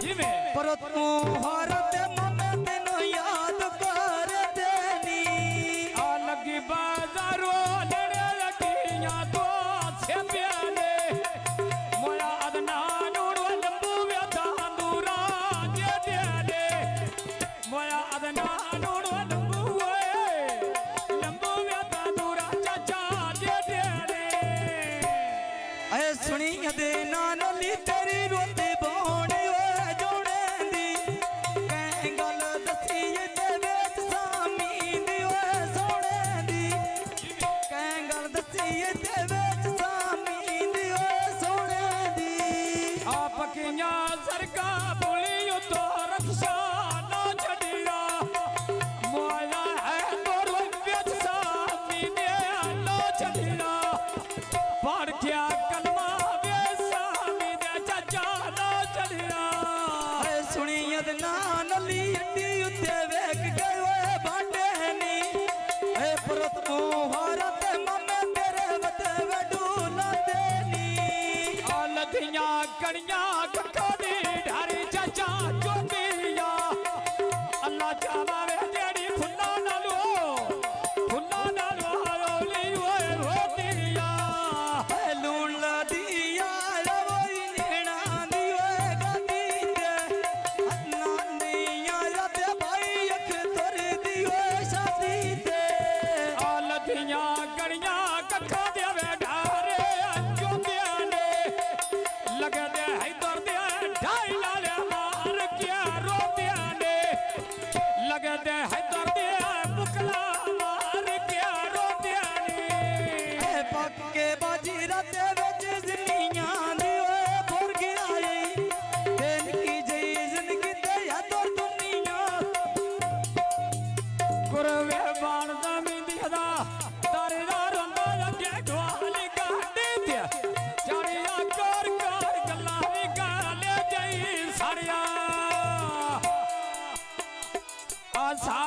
पर तू हर ते मन तेन याद कर देनी आ लगी बाजारो लड़े लगियां तो से प्याले मोया अदना नूर लंबू व्यथा दूरा जे देले मोया अदना नूर लंबू लंबू व्यथा दूरा चाचा जे देले ऐ सुनी दे नानली तेरी रोती बोण जोड़े दी कै गल दसी ते वेच सामी दी सोने दी कै गल दसी ते वेच सामी दी सोने दी आप किया सरका बोली तो रक्षा ना छड़िया मोया है तो वेच सामी दे ना छड़िया पढ़ क्या कलमा वे सामी दे चाचा ना छड़िया सुनी नानली अड्डी उत्ते वेख गए बांडे नी ए पर तू हर ते मम्मे तेरे वते वडूला देनी आ लधियां कड़ियां कक्का दी ढारी चाचा चोटिया अल्लाह जावा वे जेड़ी फुल्ला नालो रोली ओए रोतिया लूण दिया रवोई नेणा दी ओए गादी ते नानिया रते भाई अख तोर दी ओए शादी ते आ लधियां कड़ियां कक्का दे वे ढारे चोटिया ने लगे दे है दर दे ढाई लाले मार क्या रोतिया ने लगे दे है दर दे बुकला मार क्या रोतिया ने पक्के बाजी रते विच जिंदगियां दी ओए भुर गिराई तेन की जई जिंदगी ते या तोर दुनिया गुरवे बाण दा मिंदी दा तारे दा रोंदा लगे ढोली गाड़ी ते चढ़िया कर गल्ला वी गाले जई साड़िया आ सा